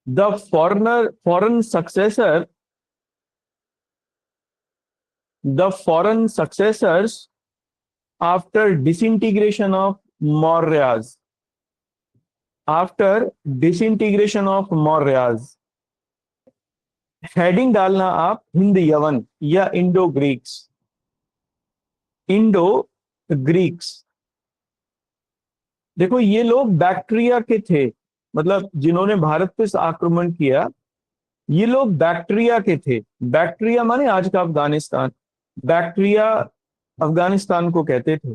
The foreign successor the foreign successors after disintegration of Mauryas after disintegration of Mauryas. Heading डालना आप हिंद यवन या Indo Greeks. Indo Greeks, देखो ये लोग बैक्ट्रिया के थे, मतलब जिन्होंने भारत पे आक्रमण किया ये लोग बैक्ट्रिया के थे। बैक्ट्रिया माने आज का अफगानिस्तान। बैक्ट्रिया अफगानिस्तान को कहते थे।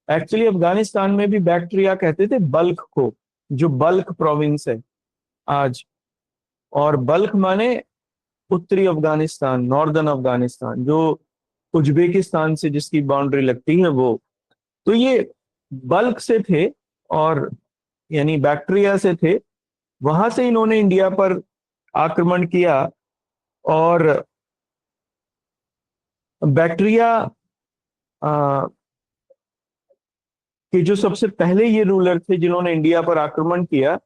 एक्चुअली अफगानिस्तान में भी बैक्ट्रिया कहते थे बल्ख को, जो बल्ख प्रोविंस है आज। और बल्ख माने उत्तरी अफगानिस्तान, नॉर्दर्न अफगानिस्तान, जो उज्बेकिस्तान से जिसकी बाउंड्री लगती है वो। तो ये बल्ख से थे और यानी बैक्ट्रिया से थे। वहां से इन्होंने इंडिया पर आक्रमण किया। और बैक्ट्रिया कि जो सबसे पहले ये रूलर थे जिन्होंने इंडिया पर आक्रमण किया,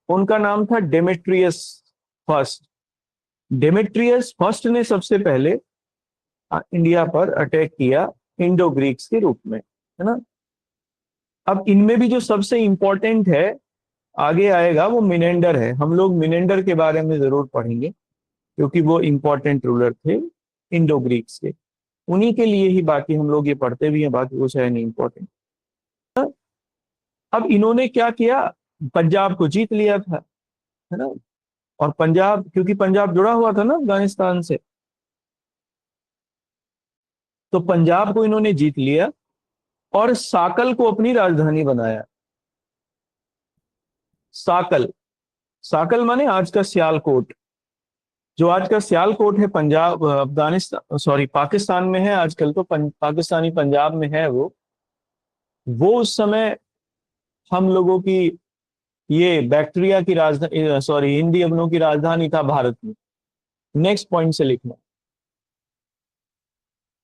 उनका नाम था डेमेट्रियस फर्स्ट। डेमेट्रियस फर्स्ट ने सबसे पहले इंडिया पर अटैक किया इंडो ग्रीक्स के रूप में, है ना। अब इनमें भी जो सबसे इंपॉर्टेंट है आगे आएगा वो मिनेंडर है। हम लोग मिनेंडर के बारे में जरूर पढ़ेंगे क्योंकि वो इंपॉर्टेंट रूलर थे इंडो ग्रीक्स के। उन्हीं के लिए ही बाकी हम लोग ये पढ़ते भी हैं, बाकी कुछ है नहीं इंपॉर्टेंट। अब इन्होंने क्या किया, पंजाब को जीत लिया था, है ना। और पंजाब, क्योंकि पंजाब जुड़ा हुआ था ना अफगानिस्तान से, तो पंजाब को इन्होंने जीत लिया और साकल को अपनी राजधानी बनाया। साकल, साकल माने आज का सियालकोट। जो आज का सियालकोट है पंजाब अफगानिस्तान सॉरी पाकिस्तान में है आजकल, तो पाकिस्तानी पंजाब में है वो उस समय हम लोगों की ये बैक्ट्रिया की राजधानी, सॉरी हिंदी अवनों की राजधानी था भारत में। नेक्स्ट पॉइंट से लिखना।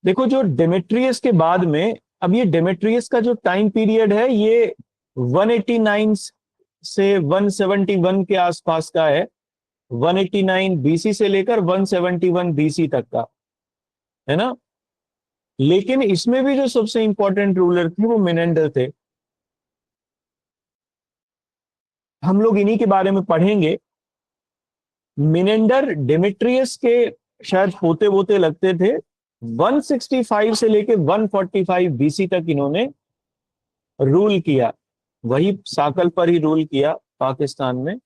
देखो जो डेमेट्रियस के बाद में, अब ये डेमेट्रियस का जो टाइम पीरियड है ये 189 से 171 के आसपास का है। 189 बीसी से लेकर 171 बीसी तक का, है ना। लेकिन इसमें भी जो सबसे इंपॉर्टेंट रूलर थे वो मिनेंडर थे। हम लोग इन्हीं के बारे में पढ़ेंगे। मिनेंडर डेमेट्रियस के शायद पोते वोते लगते थे। 165 से लेकर 145 बीसी तक इन्होंने रूल किया, वही साकल पर ही रूल किया पाकिस्तान में।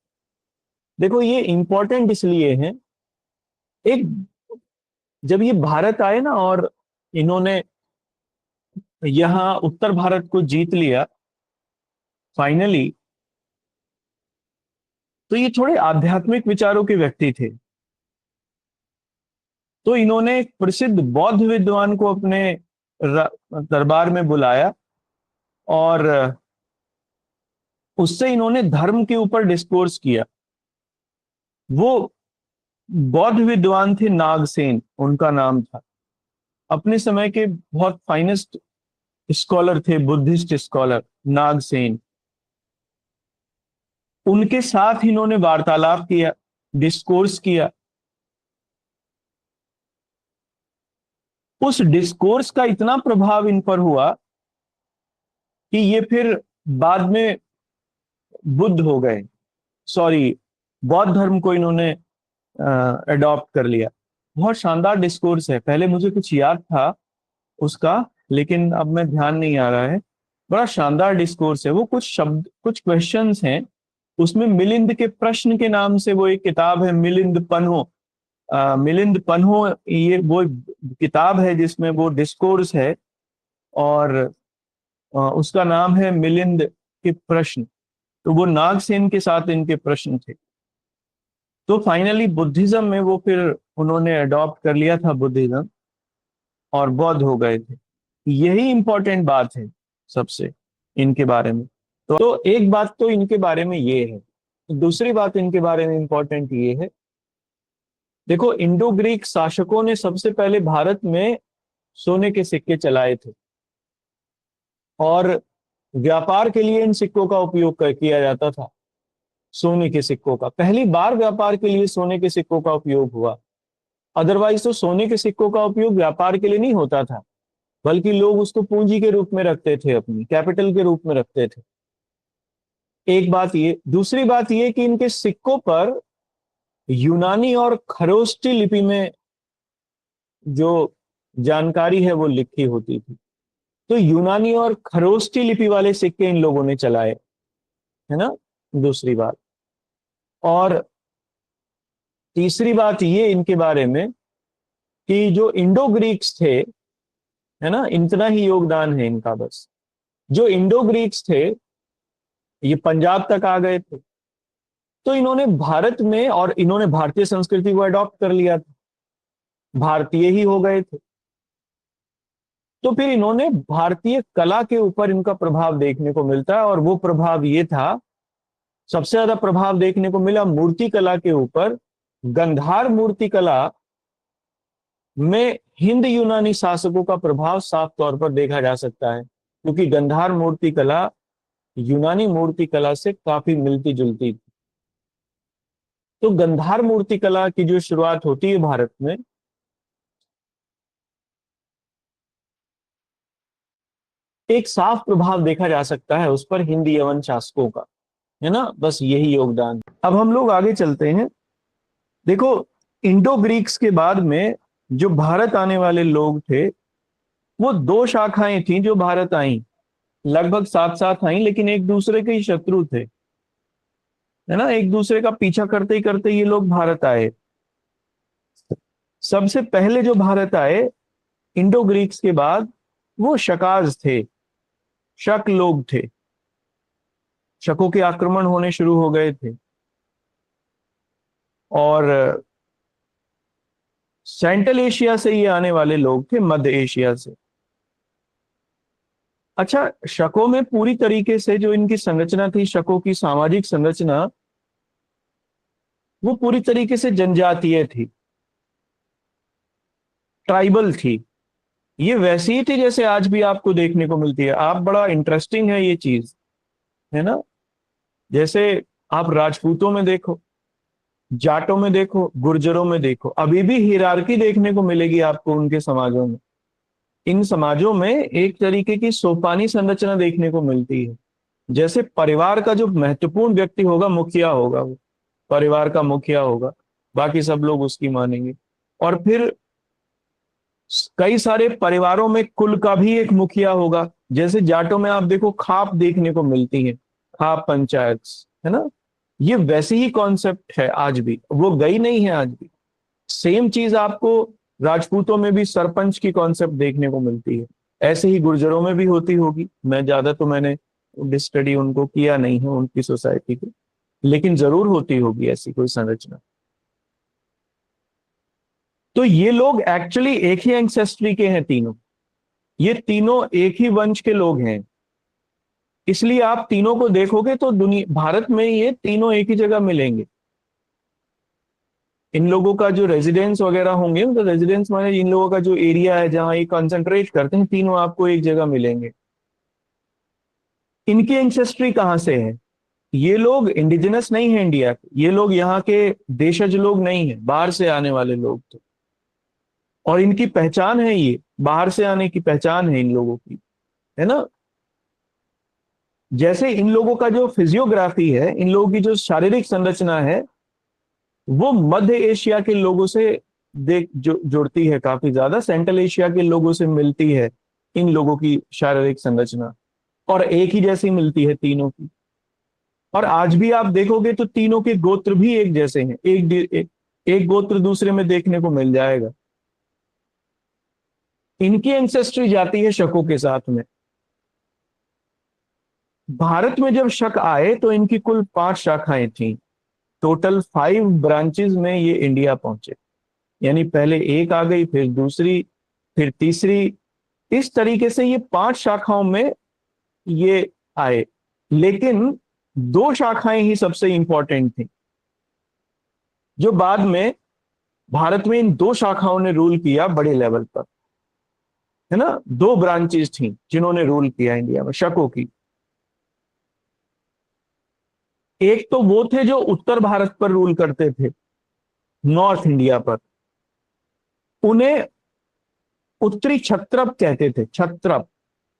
देखो ये इंपॉर्टेंट इसलिए है, एक जब ये भारत आए ना और इन्होंने यहां उत्तर भारत को जीत लिया फाइनली, तो ये थोड़े आध्यात्मिक विचारों के व्यक्ति थे। तो इन्होंने एक प्रसिद्ध बौद्ध विद्वान को अपने दरबार में बुलाया और उससे इन्होंने धर्म के ऊपर डिस्कोर्स किया। वो बौद्ध विद्वान थे नागसेन, उनका नाम था। अपने समय के बहुत फाइनेस्ट स्कॉलर थे, बुद्धिस्ट स्कॉलर नागसेन। उनके साथ इन्होंने वार्तालाप किया, डिस्कोर्स किया। उस डिस्कोर्स का इतना प्रभाव इन पर हुआ कि ये फिर बाद में बुद्ध हो गए, सॉरी बौद्ध धर्म को इन्होंने अडॉप्ट कर लिया। बहुत शानदार डिस्कोर्स है, पहले मुझे कुछ याद था उसका लेकिन अब मैं ध्यान नहीं आ रहा है। बड़ा शानदार डिस्कोर्स है वो। कुछ शब्द, कुछ क्वेश्चंस हैं उसमें। मिलिंद के प्रश्न के नाम से वो एक किताब है, मिलिंद पन्हो। मिलिंद पन्हो ये वो किताब है जिसमें वो डिस्कोर्स है और उसका नाम है मिलिंद के प्रश्न। तो वो नागसेन के साथ इनके प्रश्न थे। तो फाइनली बुद्धिज्म में वो फिर उन्होंने अडॉप्ट कर लिया था बुद्धिज्म और बौद्ध हो गए थे। यही इंपॉर्टेंट बात है सबसे इनके बारे में। तो एक बात तो इनके बारे में ये है। दूसरी बात इनके बारे में इंपॉर्टेंट ये है, देखो इंडो ग्रीक शासकों ने सबसे पहले भारत में सोने के सिक्के चलाए थे और व्यापार के लिए इन सिक्कों का उपयोग किया जाता था। सोने के सिक्कों का, पहली बार व्यापार के लिए सोने के सिक्कों का उपयोग हुआ। अदरवाइज तो सोने के सिक्कों का उपयोग व्यापार के लिए नहीं होता था, बल्कि लोग उसको पूंजी के रूप में रखते थे, अपनी कैपिटल के रूप में रखते थे। एक बात ये, दूसरी बात ये कि इनके सिक्कों पर यूनानी और खरोष्टी लिपि में जो जानकारी है वो लिखी होती थी। तो यूनानी और खरोष्टी लिपि वाले सिक्के इन लोगों ने चलाए, है ना, दूसरी बात। और तीसरी बात ये इनके बारे में कि जो इंडो ग्रीक्स थे, है ना, इतना ही योगदान है इनका बस। जो इंडो ग्रीक्स थे ये पंजाब तक आ गए थे, तो इन्होंने भारत में, और इन्होंने भारतीय संस्कृति को अडॉप्ट कर लिया था, भारतीय ही हो गए थे। तो फिर इन्होंने भारतीय कला के ऊपर इनका प्रभाव देखने को मिलता है, और वो प्रभाव ये था, सबसे ज्यादा प्रभाव देखने को मिला मूर्ति कला के ऊपर। गंधार मूर्ति कला में हिंद यूनानी शासकों का प्रभाव साफ तौर पर देखा जा सकता है, क्योंकि गंधार मूर्ति कला यूनानी मूर्ति कला से काफी मिलती जुलती थी। तो गंधार मूर्ति कला की जो शुरुआत होती है भारत में, एक साफ प्रभाव देखा जा सकता है उस पर हिंद यवन शासकों का, है ना, बस यही योगदान। अब हम लोग आगे चलते हैं। देखो, इंडो ग्रीक्स के बाद में जो भारत आने वाले लोग थे, वो दो शाखाएं थी जो भारत आई, लगभग साथ साथ आई, लेकिन एक दूसरे के ही शत्रु थे, है ना, एक दूसरे का पीछा करते ही करते ये लोग भारत आए। सबसे पहले जो भारत आए इंडो ग्रीक्स के बाद, वो शकाज थे, शक लोग थे। शकों के आक्रमण होने शुरू हो गए थे, और सेंट्रल एशिया से ये आने वाले लोग थे, मध्य एशिया से। अच्छा, शकों में पूरी तरीके से जो इनकी संरचना थी, शकों की सामाजिक संरचना, वो पूरी तरीके से जनजातीय थी, ट्राइबल थी। ये वैसी ही थी जैसे आज भी आपको देखने को मिलती है। आप, बड़ा इंटरेस्टिंग है ये चीज, है ना, जैसे आप राजपूतों में देखो, जाटों में देखो, गुर्जरों में देखो, अभी भी हिरार्की देखने को मिलेगी आपको उनके समाजों में। इन समाजों में एक तरीके की सोपानी संरचना देखने को मिलती है। जैसे परिवार का जो महत्वपूर्ण व्यक्ति होगा, मुखिया होगा, वो परिवार का मुखिया होगा, बाकी सब लोग उसकी मानेंगे। और फिर कई सारे परिवारों में कुल का भी एक मुखिया होगा। जैसे जाटों में आप देखो खाप देखने को मिलती है, खाप पंचायत, है ना। ये वैसी ही कॉन्सेप्ट है आज भी, वो गई नहीं है आज भी। सेम चीज आपको राजपूतों में भी सरपंच की कॉन्सेप्ट देखने को मिलती है। ऐसे ही गुर्जरों में भी होती होगी। मैं ज्यादा तो मैंने स्टडी उनको किया नहीं है, उनकी सोसाइटी की, लेकिन जरूर होती होगी ऐसी कोई संरचना। तो ये लोग एक्चुअली एक ही एंसेस्ट्री के हैं तीनों, ये तीनों एक ही वंश के लोग हैं। इसलिए आप तीनों को देखोगे तो दुनिया, भारत में ये तीनों एक ही जगह मिलेंगे। इन लोगों का जो रेजिडेंस वगैरह होंगे, तो रेजिडेंस माने इन लोगों का जो एरिया है जहां ये कंसंट्रेट करते हैं, तीनों आपको एक जगह मिलेंगे। इनकी एंसेस्ट्री कहां से है? ये लोग इंडिजिनस नहीं है इंडिया के, ये लोग यहाँ के देशज लोग नहीं है, बाहर से आने वाले लोग थे। और इनकी पहचान है, ये बाहर से आने की पहचान है इन लोगों की, है ना। जैसे इन लोगों का जो फिजियोग्राफी है, इन लोगों की जो शारीरिक संरचना है, वो मध्य एशिया के लोगों से जुड़ती है, काफी ज्यादा सेंट्रल एशिया के लोगों से मिलती है इन लोगों की शारीरिक संरचना, और एक ही जैसी मिलती है तीनों की। और आज भी आप देखोगे तो तीनों के गोत्र भी एक जैसे हैं, एक गोत्र दूसरे में देखने को मिल जाएगा। इनकी एंसेस्ट्री जाती है शकों के साथ में। भारत में जब शक आए तो इनकी कुल 5 शाखाएं थी, टोटल 5 ब्रांचेस में ये इंडिया पहुंचे। यानी पहले एक आ गई, फिर दूसरी, फिर तीसरी, इस तरीके से ये 5 शाखाओं में ये आए। लेकिन 2 शाखाएं ही सबसे इंपॉर्टेंट थी, जो बाद में भारत में इन 2 शाखाओं ने रूल किया बड़े लेवल पर, है ना। 2 ब्रांचेस थी जिन्होंने रूल किया इंडिया में शकों की। एक तो वो थे जो उत्तर भारत पर रूल करते थे, नॉर्थ इंडिया पर, उन्हें उत्तरी क्षत्रप कहते थे, क्षत्रप,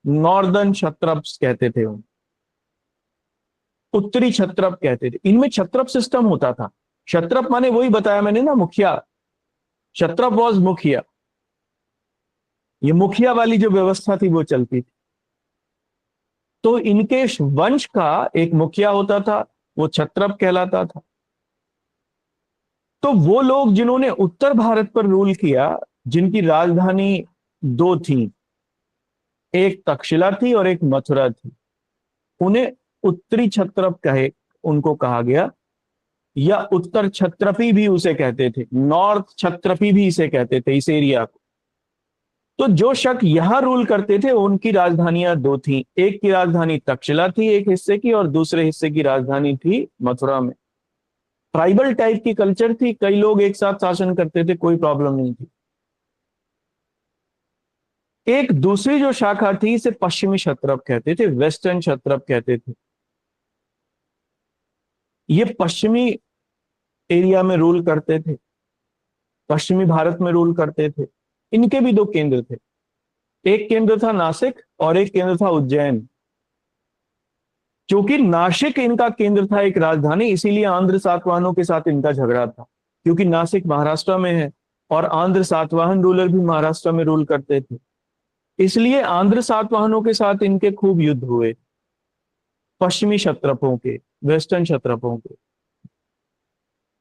नॉर्दर्न क्षत्रप्स कहते थे उन्हें, उत्तरी क्षत्रप कहते थे। इनमें क्षत्रप सिस्टम होता था। क्षत्रप माने वही बताया मैंने ना, मुखिया। क्षत्रप वॉज मुखिया, ये मुखिया वाली जो व्यवस्था थी वो चलती थी। तो इनके वंश का एक मुखिया होता था, वो क्षत्रप कहलाता था। तो वो लोग जिन्होंने उत्तर भारत पर रूल किया, जिनकी राजधानी दो थी, एक तक्षशिला थी और एक मथुरा थी, उन्हें उत्तरी क्षत्रप कहे, उनको कहा गया, या उत्तर क्षत्रपी भी उसे कहते थे, नॉर्थ क्षत्रपी भी इसे कहते थे, इस एरिया को। तो जो शक यहां रूल करते थे उनकी राजधानियां दो थी, एक की राजधानी तक्षशिला थी एक हिस्से की, और दूसरे हिस्से की राजधानी थी मथुरा में। ट्राइबल टाइप की कल्चर थी, कई लोग एक साथ शासन करते थे, कोई प्रॉब्लम नहीं थी। एक दूसरी जो शाखा थी इसे पश्चिमी क्षत्रप कहते थे, वेस्टर्न क्षत्रप कहते थे। ये पश्चिमी एरिया में रूल करते थे, पश्चिमी भारत में रूल करते थे। इनके भी दो केंद्र थे, एक केंद्र था नासिक और एक केंद्र था उज्जैन। क्योंकि नासिक इनका केंद्र था, एक राजधानी, इसीलिए आंध्र सातवाहनों के साथ इनका झगड़ा था, क्योंकि नासिक महाराष्ट्र में है और आंध्र सातवाहन रूलर भी महाराष्ट्र में रूल करते थे। इसलिए आंध्र सातवाहनों के साथ इनके खूब युद्ध हुए, पश्चिमी क्षत्रपों के, वेस्टर्न क्षत्रपों के।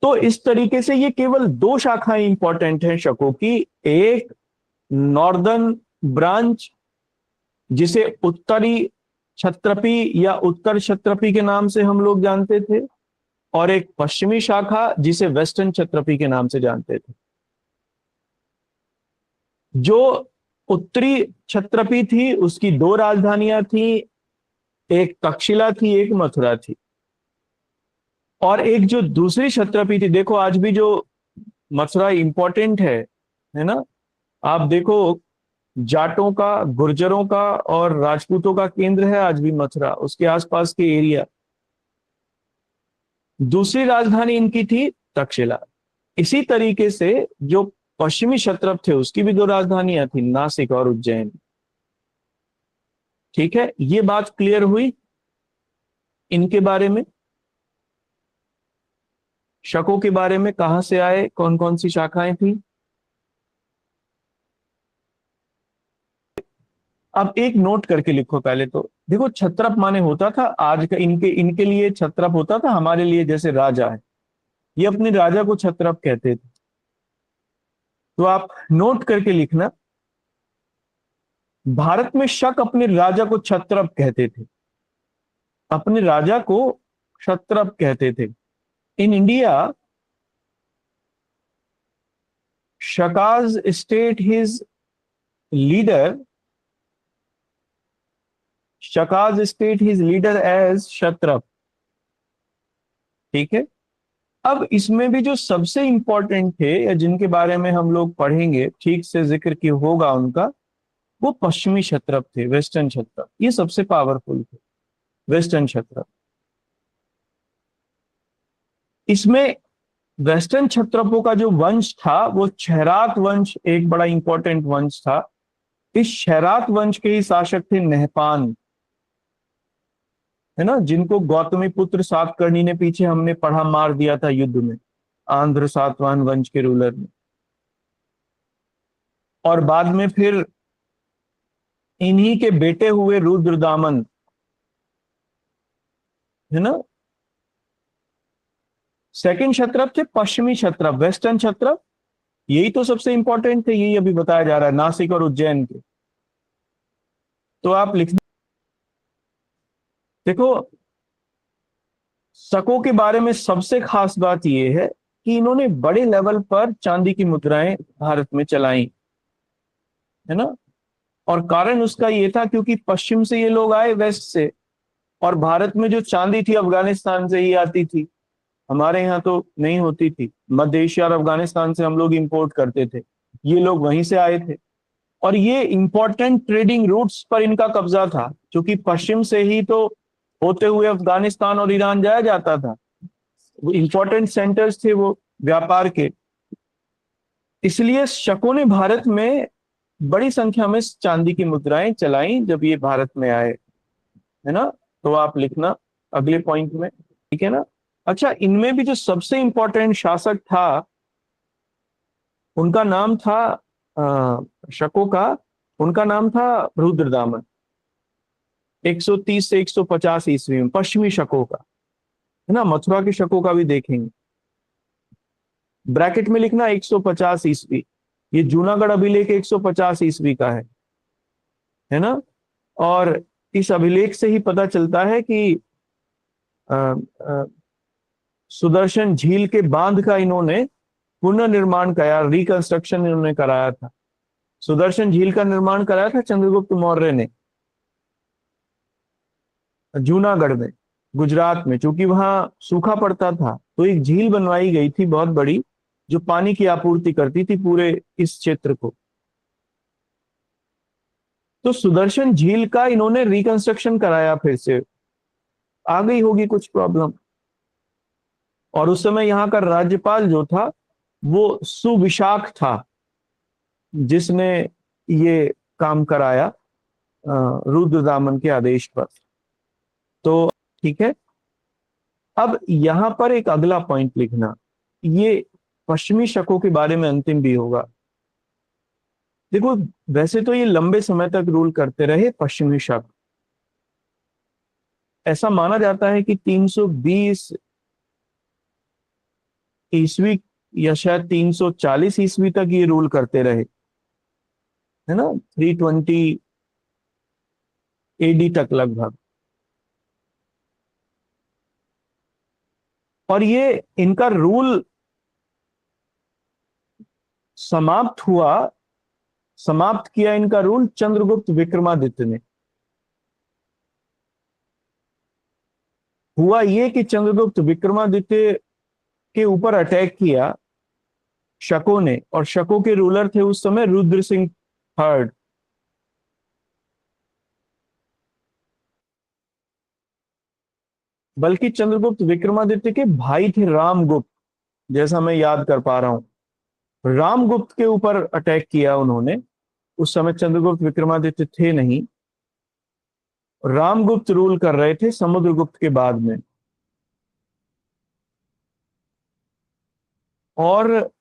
तो इस तरीके से ये केवल दो शाखाएं इंपॉर्टेंट हैं शकों की, एक नॉर्दर्न ब्रांच जिसे उत्तरी क्षत्रपी या उत्तर क्षत्रपी के नाम से हम लोग जानते थे, और एक पश्चिमी शाखा जिसे वेस्टर्न क्षत्रपी के नाम से जानते थे। जो उत्तरी क्षत्रपी थी उसकी दो राजधानियां थी, एक तक्षशिला थी एक मथुरा थी। और एक जो दूसरी क्षत्रपी थी, देखो आज भी जो मथुरा इंपॉर्टेंट है ना, आप देखो जाटों का, गुर्जरों का और राजपूतों का केंद्र है आज भी मथुरा, उसके आसपास के एरिया। दूसरी राजधानी इनकी थी तक्षशिला। इसी तरीके से जो पश्चिमी क्षत्रप थे उसकी भी दो राजधानियां थी, नासिक और उज्जैन। ठीक है, ये बात क्लियर हुई इनके बारे में। शकों के बारे में कहां से आए, कौन कौन सी शाखाएं थी। अब एक नोट करके लिखो पहले तो। देखो छत्रप माने होता था, आज का इनके इनके लिए छत्रप होता था, हमारे लिए जैसे राजा है, ये अपने राजा को छत्रप कहते थे। तो आप नोट करके लिखना, भारत में शक अपने राजा को छत्रप कहते थे, अपने राजा को क्षत्रप कहते थे। In India Shakas state his leader, Shakas state his leader as kshatrapa. ठीक है, अब इसमें भी जो सबसे इंपॉर्टेंट थे या जिनके बारे में हम लोग पढ़ेंगे, ठीक से जिक्र की होगा उनका, वो पश्चिमी क्षत्रप थे, वेस्टर्न क्षत्रप। ये सबसे पावरफुल थे, वेस्टर्न क्षत्रप। इसमें वेस्टर्न क्षत्रपों का जो वंश था वो क्षैरात वंश एक बड़ा इंपॉर्टेंट वंश था। इस क्षैरात वंश के ही शासक थे नहपान, है ना, जिनको गौतमी पुत्र सातकर्णी ने पीछे हमने पढ़ा मार दिया था युद्ध में, आंध्र सातवाहन वंश के रूलर ने। और बाद में फिर इन्हीं के बेटे हुए रुद्रदामन, है ना। सेकंड क्षत्रप थे पश्चिमी क्षत्रप, वेस्टर्न क्षत्रप, यही तो सबसे इंपॉर्टेंट थे, यही अभी बताया जा रहा है, नासिक और उज्जैन के। तो आप लिख देखो, शकों के बारे में सबसे खास बात यह है कि इन्होंने बड़े लेवल पर चांदी की मुद्राएं भारत में चलाई, है ना। और कारण उसका यह था क्योंकि पश्चिम से ये लोग आए, वेस्ट से, और भारत में जो चांदी थी अफगानिस्तान से ही आती थी, हमारे यहाँ तो नहीं होती थी। मध्य एशिया और अफगानिस्तान से हम लोग इंपोर्ट करते थे, ये लोग वहीं से आए थे। और ये इंपॉर्टेंट ट्रेडिंग रूट्स पर इनका कब्जा था, क्योंकि पश्चिम से ही तो होते हुए अफगानिस्तान और ईरान जाया जाता था। वो इंपॉर्टेंट सेंटर्स थे वो व्यापार के। इसलिए शकों ने भारत में बड़ी संख्या में चांदी की मुद्राएं चलाई जब ये भारत में आए, है ना। तो आप लिखना अगले पॉइंट में, ठीक है ना। अच्छा, इनमें भी जो सबसे इंपॉर्टेंट शासक था उनका नाम था शकों का, उनका नाम था रुद्रदामन। 130 से 150 ईस्वी में पश्चिमी शकों का, है ना। मथुरा के शकों का भी देखेंगे। ब्रैकेट में लिखना 150 ईस्वी। ये जूनागढ़ अभिलेख 150 ईस्वी का है ना। और इस अभिलेख से ही पता चलता है कि अ, अ, सुदर्शन झील के बांध का इन्होंने पुनर्निर्माण कराया, रिकंस्ट्रक्शन इन्होंने कराया था। सुदर्शन झील का निर्माण कराया था चंद्रगुप्त मौर्य ने जूनागढ़ में, गुजरात में। चूंकि वहां सूखा पड़ता था तो एक झील बनवाई गई थी बहुत बड़ी, जो पानी की आपूर्ति करती थी पूरे इस क्षेत्र को। तो सुदर्शन झील का इन्होंने रिकंस्ट्रक्शन कराया फिर से। आ गई होगी कुछ प्रॉब्लम। और उस समय यहाँ का राज्यपाल जो था वो सुविशाख था, जिसने ये काम कराया रुद्रदामन के आदेश पर। तो ठीक है। अब यहां पर एक अगला पॉइंट लिखना, ये पश्चिमी शकों के बारे में अंतिम भी होगा। देखो, वैसे तो ये लंबे समय तक रूल करते रहे पश्चिमी शक। ऐसा माना जाता है कि 320 ईस्वी या शायद 340 ईस्वी तक ये रूल करते रहे, है ना। 320 एडी तक लगभग। और ये इनका रूल समाप्त हुआ, समाप्त किया इनका रूल चंद्रगुप्त विक्रमादित्य ने। हुआ ये कि चंद्रगुप्त विक्रमादित्य के ऊपर अटैक किया शकों ने, और शकों के रूलर थे उस समय रुद्र सिंह थर्ड। बल्कि चंद्रगुप्त विक्रमादित्य के भाई थे रामगुप्त, जैसा मैं याद कर पा रहा हूं। रामगुप्त के ऊपर अटैक किया उन्होंने। उस समय चंद्रगुप्त विक्रमादित्य थे नहीं, रामगुप्त रूल कर रहे थे समुद्रगुप्त के बाद में। और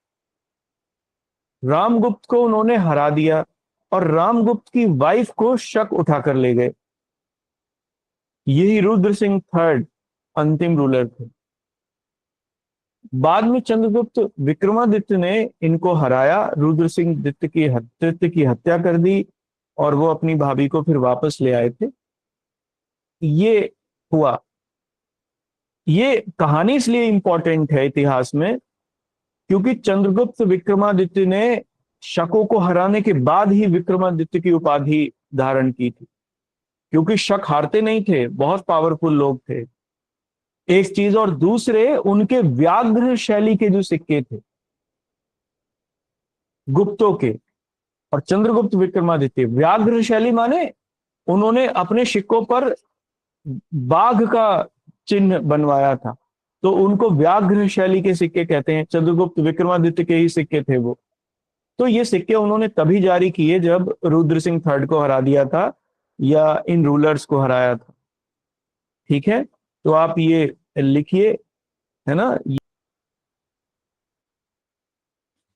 रामगुप्त को उन्होंने हरा दिया, और रामगुप्त की वाइफ को शक उठाकर ले गए। यही रुद्र सिंह थर्ड अंतिम रूलर थे। बाद में चंद्रगुप्त विक्रमादित्य ने इनको हराया, रुद्र सिंह तृतीय की हत्या कर दी, और वो अपनी भाभी को फिर वापस ले आए थे। ये हुआ। ये कहानी इसलिए इंपॉर्टेंट है इतिहास में क्योंकि चंद्रगुप्त विक्रमादित्य ने शकों को हराने के बाद ही विक्रमादित्य की उपाधि धारण की थी। क्योंकि शक हारते नहीं थे, बहुत पावरफुल लोग थे, एक चीज। और दूसरे, उनके व्याघ्र शैली के जो सिक्के थे गुप्तों के, और चंद्रगुप्त विक्रमादित्य व्याघ्र शैली माने उन्होंने अपने सिक्कों पर बाघ का चिन्ह बनवाया था, तो उनको व्याघ्र शैली के सिक्के कहते हैं। चंद्रगुप्त विक्रमादित्य के ही सिक्के थे वो। तो ये सिक्के उन्होंने तभी जारी किए जब रुद्र सिंह थर्ड को हरा दिया था, या इन रूलर्स को हराया था। ठीक है, तो आप ये लिखिए, है ना।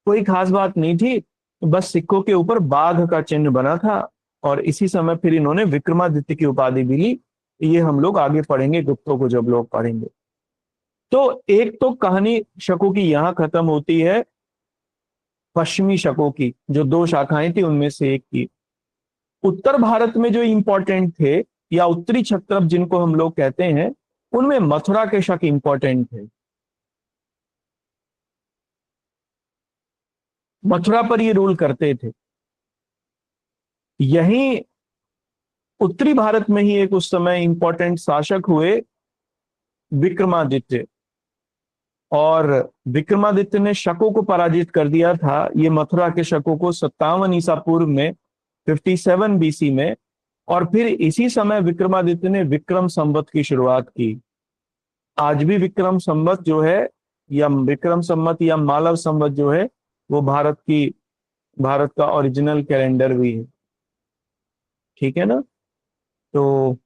कोई खास बात नहीं थी, बस सिक्कों के ऊपर बाघ का चिन्ह बना था, और इसी समय फिर इन्होंने विक्रमादित्य की उपाधि भी ली। ये हम लोग आगे पढ़ेंगे, गुप्तों को जब लोग पढ़ेंगे। तो एक तो कहानी शकों की यहां खत्म होती है, पश्चिमी शकों की जो दो शाखाएं थी उनमें से एक की। उत्तर भारत में जो इंपॉर्टेंट थे, या उत्तरी क्षत्रप जिनको हम लोग कहते हैं, उनमें मथुरा के शक इंपॉर्टेंट थे। मथुरा पर ये रूल करते थे। यहीं उत्तरी भारत में ही एक उस समय इंपॉर्टेंट शासक हुए विक्रमादित्य, और विक्रमादित्य ने शकों को पराजित कर दिया था, ये मथुरा के शकों को 57 ईसा पूर्व में, 57 बीसी में। और फिर इसी समय विक्रमादित्य ने विक्रम संवत की शुरुआत की। आज भी विक्रम संवत जो है, या विक्रम संवत या मालव संवत जो है, वो भारत का ओरिजिनल कैलेंडर भी है। ठीक है ना। तो